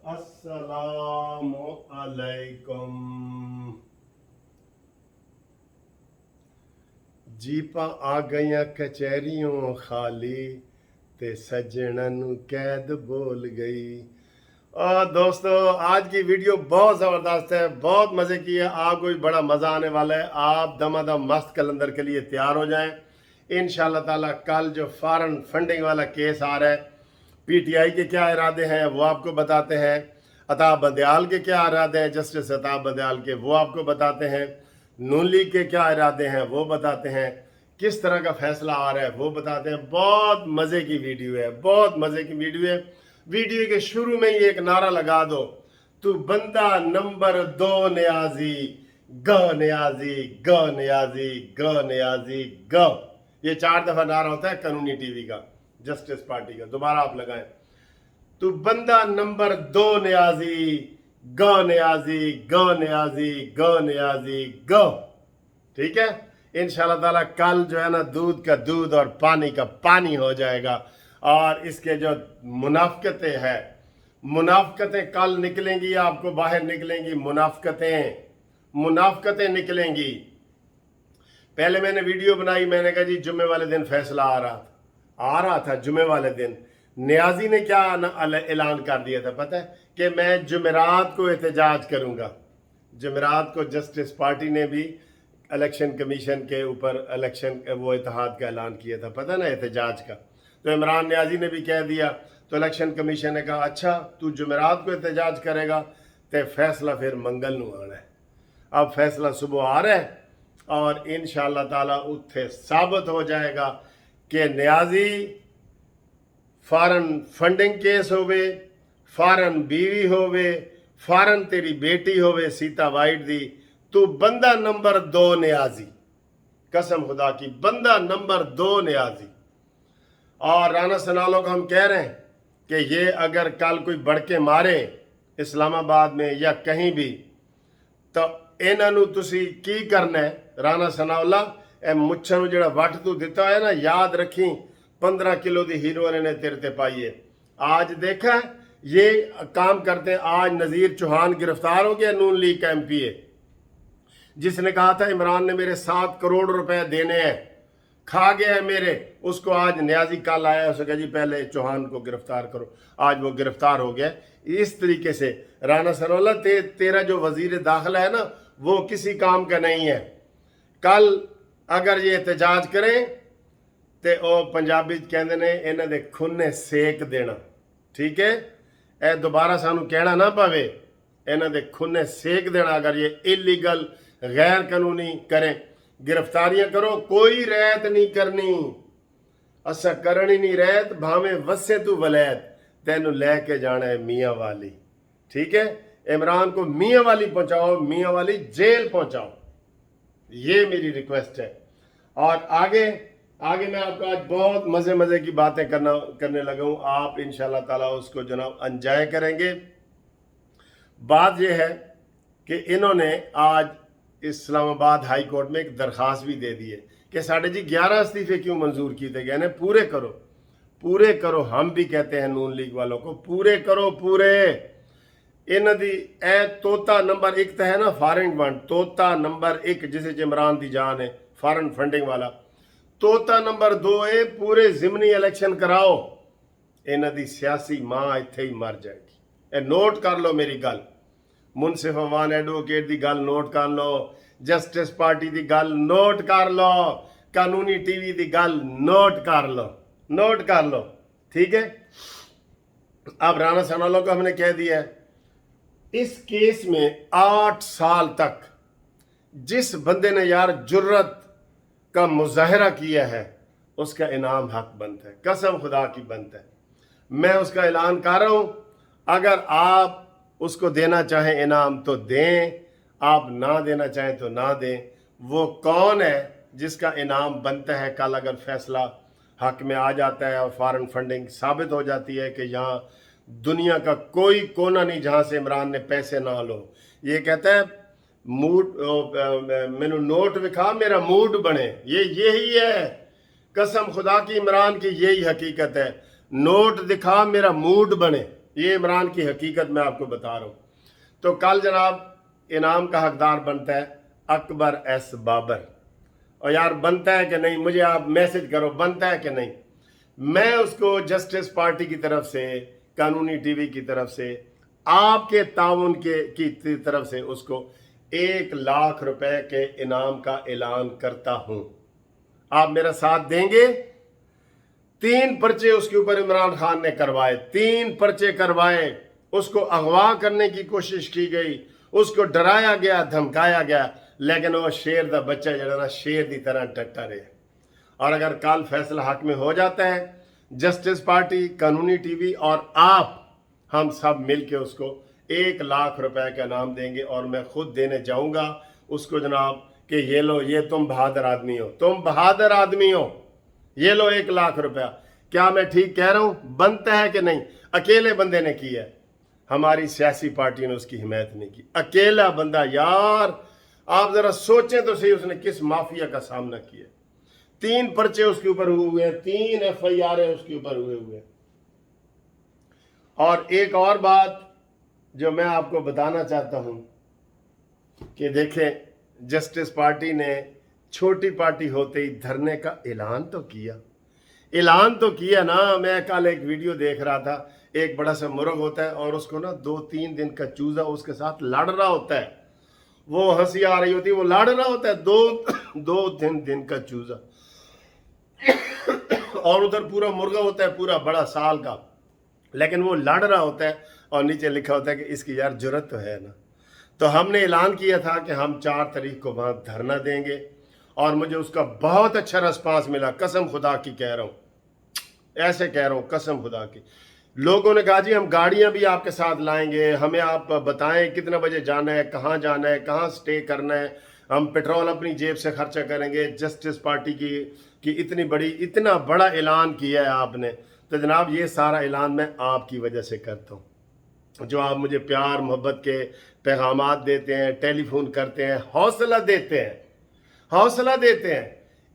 अस्सलामु अलैकुम जीपा आ गईयां कचहरियों खाली ते सज्जणा नू कैद बोल गई। और दोस्तों आज की वीडियो बहुत ज़बरदस्त है, बहुत मज़े की है, आपको भी बड़ा मज़ा आने वाला है। आप दमादम मस्त कलंदर के लिए तैयार हो जाएं। इंशाल्लाह ताला कल जो फॉरेन फंडिंग वाला केस आ रहा है, पीटीआई के क्या इरादे हैं वो आपको बताते हैं, अताब बंदयाल के क्या इरादे हैं, जस्टिस अताब बंदयाल के वो आपको बताते हैं, नून लीग के क्या इरादे हैं वो बताते हैं, किस तरह का फैसला आ रहा है वो बताते हैं। बहुत मज़े की वीडियो है, बहुत मज़े की वीडियो है। वीडियो के शुरू में ही एक नारा लगा दो, तू बंदा नंबर 2 न्याजी ग न्याजी ग न्याजी ग न्याजी ग। ये 4 दफा नारा होता है कानूनी टीवी का, जस्टिस पार्टी का। दोबारा आप लगाएं, तू बंदा नंबर 2 न्याजी ग न्याजी ग न्याजी ग न्याजी ग। ठीक है, इंशाल्लाह ताला कल जो है ना दूध का दूध और पानी का पानी हो जाएगा। और इसके जो मुनाफकतें हैं, मुनाफकतें कल निकलेंगी, आपको बाहर निकलेंगी मुनाफकतें निकलेंगी। पहले मैंने वीडियो बनाई, मैंने कहा जी जुम्मे वाले दिन फैसला आ रहा था जुम्मे वाले दिन। न्याजी ने क्या ऐलान कर दिया था पता है, कि मैं जुमेरात को एहतजाज करूंगा। जुमेरात को जस्टिस पार्टी ने भी इलेक्शन कमीशन के ऊपर इलेक्शन वो इत्तेहाद का ऐलान किया था, पता ना, एहतजाज का। तो इमरान न्याजी ने भी कह दिया, तो इलेक्शन कमीशन ने कहा अच्छा तू जुमेरात को एहतजाज करेगा तो फैसला फिर मंगल नू आना है। अब फैसला सुबह आ रहा है और इंशाअल्लाह ताला उत्थे साबित हो जाएगा कि न्याजी फॉरेन फंडिंग केस होवे, फॉरेन बीवी होवे, फॉरेन तेरी बेटी होवे सीता वाइट दी, तू बंदा नंबर 2 न्याजी, कसम खुदा की बंदा नंबर 2 न्याजी। और राना सनालो को हम कह रहे हैं कि ये अगर कल कोई बढ़ के मारे इस्लामाबाद में या कहीं भी, तो इन्हों तुसी की करना है। राना सनाउल्ला ए मुच्छा नूं जिहड़ा वट तू दिता है ना, याद रखी 15 किलो की हीरोइन ने तेरे ते पाई है। आज देखा ये काम करते हैं। आज नज़ीर चौहान गिरफ्तार हो गया, नून लीग का MP है, जिसने कहा था इमरान ने मेरे 7 करोड़ रुपए देने हैं, खा गया है मेरे। उसको आज न्याजी कल आया, उसने कहा जी पहले चौहान को गिरफ्तार करो। आज वो गिरफ्तार हो गया। इस तरीके से राना सनाउल्ला तेरा जो वजीर दाखिला है ना, वो किसी काम का नहीं है। कल अगर ये एहतजाज करें तो वो पंजाबी कहते ने इन्हां दे खूने सेक देना। ठीक है, ए दोबारा सानू कहना ना पवे, इन्हां दे खूने सेक देना अगर ये इलीगल गैर कानूनी करें। गिरफ्तारियां करो, कोई रैत नहीं करनी, असा करनी नहीं रैत, भावें वसे तू वलैत, तेनू लैके जाना है मियाँ वाली। ठीक है, इमरान को मियाँ वाली पहुंचाओ, मियाँ वाली जेल पहुंचाओ, ये मेरी रिक्वेस्ट है। और आगे मैं आपको आज बहुत मज़े की बातें करने लगा हूँ। आप इंशाल्लाह ताला उसको जनाब एंजॉय करेंगे। बात यह है कि इन्होंने आज इस्लामाबाद हाई कोर्ट में एक दरख्वास्त भी दे दी है कि साढ़े जी 11 इस्तीफे क्यों मंजूर किए थे गए, पूरे करो। हम भी कहते हैं नून लीग वालों को पूरे करो, पूरे। इन्हों दी ए तोता नंबर 1 तो है ना फॉरेन फंड, तोता नंबर 1 जिसे इमरान दी जान है, फॉरेन फंडिंग वाला। तोता नंबर 2 है पूरे जिमनी इलेक्शन कराओ, इन्हों दी सियासी मां इत्थे ही मर जाएगी। ए नोट कर लो मेरी गल, मुनसिफ अवान एडवोकेट की गल नोट कर लो, जस्टिस पार्टी की गल नोट कर लो, कानूनी टीवी की गल नोट कर लो। ठीक है, अब राना सनाउल्ला को हमने कह दिया है, इस केस में 8 साल तक जिस बंदे ने यार जुर्रत का मुजाहरा किया है उसका इनाम हक बनता है, कसम खुदा की बनता है। मैं उसका ऐलान कर रहा हूं, अगर आप उसको देना चाहें इनाम तो दें, आप ना देना चाहें तो ना दें। वो कौन है जिसका इनाम बनता है? कल अगर फैसला हक में आ जाता है और फॉरेन फंडिंग साबित हो जाती है कि यहाँ दुनिया का कोई कोना नहीं जहाँ से इमरान ने पैसे ना लो। ये कहता है मूड मैनू नोट विखा मेरा मूड बने, ये यही है, कसम खुदा की इमरान की यही हकीकत है। नोट दिखा मेरा मूड बने। ये इमरान की हकीकत मैं आपको बता रहा हूँ। तो कल जनाब इनाम का हकदार बनता है अकबर एस बाबर। और यार बनता है कि नहीं, मुझे आप मैसेज करो बनता है कि नहीं। मैं उसको जस्टिस पार्टी की तरफ से, कानूनी टीवी की तरफ से, आपके ताउन की तरफ से उसको 1,00,000 रुपए के इनाम का ऐलान करता हूं। आप मेरा साथ देंगे? 3 पर्चे उसके ऊपर इमरान खान ने करवाए, 3 पर्चे करवाए। उसको अगवा करने की कोशिश की गई, उसको डराया गया, धमकाया गया, लेकिन वो शेर दा बच्चा जड़ा ना शेर की तरह डटा रहे। और अगर कल फैसला हक में हो जाता है, जस्टिस पार्टी, कानूनी टीवी और आप, हम सब मिलके उसको 1,00,000 रुपए का इनाम देंगे। और मैं खुद देने जाऊंगा उसको जनाब कि ये लो, ये तुम बहादुर आदमी हो, तुम बहादुर आदमी हो, ये लो 1,00,000 रुपया। क्या मैं ठीक कह रहा हूं? बनता है कि नहीं? अकेले बंदे ने किया है, हमारी सियासी पार्टी ने उसकी हिमायत नहीं की। अकेला बंदा, यार आप जरा सोचें तो सही, उसने किस माफिया का सामना किया। 3 पर्चे उसके ऊपर हुए हैं, 3 FIR उसके ऊपर हुए। और एक और बात जो मैं आपको बताना चाहता हूं कि देखें, जस्टिस पार्टी ने छोटी पार्टी होते ही धरने का ऐलान तो किया ना। मैं कल एक वीडियो देख रहा था, एक बड़ा सा मुर्ग होता है और उसको ना 2-3 दिन का चूजा उसके साथ लड़ रहा होता है। वो हंसी आ रही होती है, वो लड़ रहा होता है, 2-3 दिन का चूजा। और उधर पूरा मुर्गा होता है, पूरा बड़ा साल का, लेकिन वो लड़ रहा होता है और नीचे लिखा होता है कि इसकी यार जुर्रत तो है ना। तो हमने ऐलान किया था कि हम 4 तारीख को वहां धरना देंगे और मुझे उसका बहुत अच्छा रिस्पांस मिला। कसम खुदा की कह रहा हूं, ऐसे कह रहा हूं, कसम खुदा की। लोगों ने कहा जी हम गाड़ियां भी आपके साथ लाएंगे, हमें आप बताएं कितने बजे जाना है, कहाँ स्टे करना है, हम पेट्रोल अपनी जेब से खर्चा करेंगे। जस्टिस पार्टी की इतना बड़ा ऐलान किया है आपने, तो जनाब ये सारा ऐलान मैं आपकी वजह से करता हूँ। जो आप मुझे प्यार मोहब्बत के पैगामात देते हैं, टेलीफोन करते हैं, हौसला देते हैं।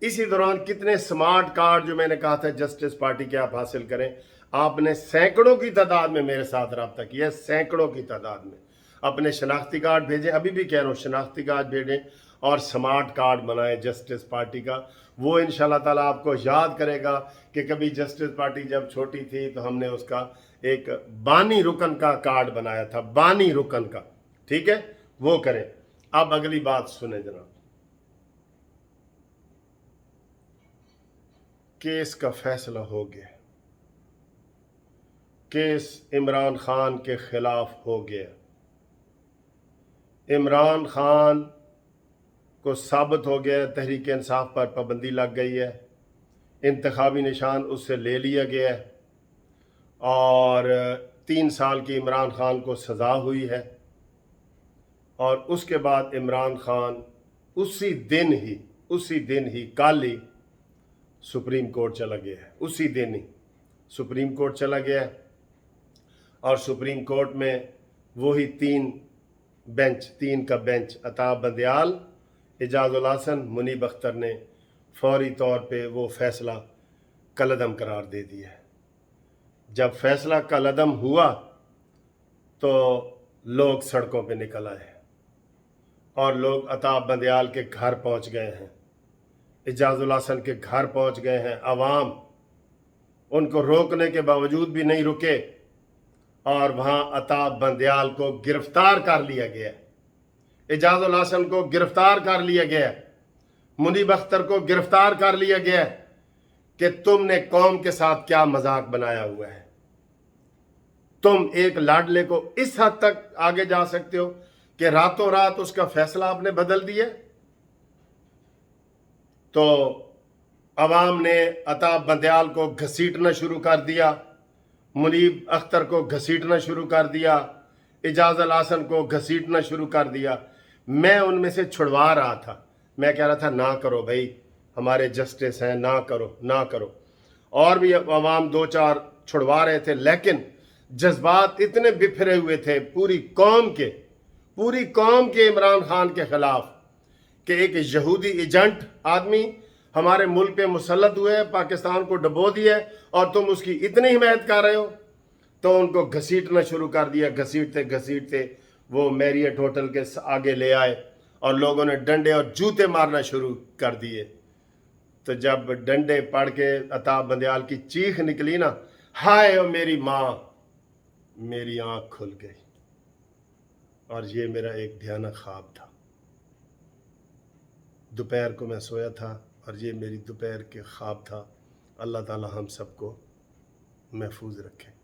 इसी दौरान कितने स्मार्ट कार्ड जो मैंने कहा था जस्टिस पार्टी के आप हासिल करें, आपने सैकड़ों की तादाद में मेरे साथ रब्ता किया, सैकड़ों की तादाद में। अपने शनाख्ती कार्ड भेजें, अभी भी कह रहा हूँ शनाख्ती कार्ड भेजें और स्मार्ट कार्ड बनाएं जस्टिस पार्टी का। वो इंशाल्लाह ताला आपको याद करेगा कि कभी जस्टिस पार्टी जब छोटी थी तो हमने उसका एक बानी रुकन का कार्ड बनाया था, बानी रुकन का, ठीक है, वो करें। अब अगली बात सुने जनाब, केस का फैसला हो गया, केस इमरान खान के खिलाफ हो गया। इमरान खान को साबित हो गया तहरीक इंसाफ पर पाबंदी लग गई है, इंतखाबी निशान उससे ले लिया गया है और 3 साल की इमरान खान को सज़ा हुई है। और उसके बाद इमरान खान उसी दिन ही कल ही सुप्रीम कोर्ट चला गया है, उसी दिन ही सुप्रीम कोर्ट चला गया है। और सुप्रीम कोर्ट में वही 3 का बेंच अताब बंदियाल, एजाजुल हसन, मुनीब अख्तर ने फौरी तौर पे वो फैसला कलअदम करार दे दिया है। जब फैसला कलअदम हुआ तो लोग सड़कों पे निकल आए और लोग अताब बंदियाल के घर पहुंच गए हैं, एजाजुल हसन के घर पहुंच गए हैं। अवाम उनको रोकने के बावजूद भी नहीं रुके और वहां अताब बंदियाल को गिरफ्तार कर लिया गया, एजाजुल हसन को गिरफ्तार कर लिया गया, मुनीब अख्तर को गिरफ्तार कर लिया गया कि तुमने कौम के साथ क्या मजाक बनाया हुआ है। तुम एक लाडले को इस हद तक आगे जा सकते हो कि रातों रात उसका फैसला आपने बदल दिया। तो अवाम ने अताब बंदियाल को घसीटना शुरू कर दिया, मुनीब अख्तर को घसीटना शुरू कर दिया, एजाजुल हसन को घसीटना शुरू कर दिया। मैं उनमें से छुड़वा रहा था, मैं कह रहा था ना करो भाई, हमारे जस्टिस हैं, ना करो। और भी अवाम 2-4 छुड़वा रहे थे, लेकिन जज्बात इतने बिखरे हुए थे पूरी कौम के इमरान खान के खिलाफ कि एक यहूदी एजेंट आदमी हमारे मुल्क पे मुसल्लत हुए, पाकिस्तान को डबो दिया और तुम उसकी इतनी हिमायत कर रहे हो। تو ان کو گھسیٹنا شروع کر دیا. گھسیٹتے گھسیٹتے وہ میریٹ ہوٹل کے آگے لے آئے اور لوگوں نے ڈنڈے اور جوتے مارنا شروع کر دیے. تو جب ڈنڈے پڑ کے عطا بندیال کی چیخ نکلی نا، ہائے او میری ماں، میری آنکھ کھل گئی. اور یہ میرا ایک بھیانک خواب تھا. دوپہر کو میں سویا تھا اور یہ میری دوپہر کے خواب تھا. اللہ تعالی ہم سب کو محفوظ رکھے.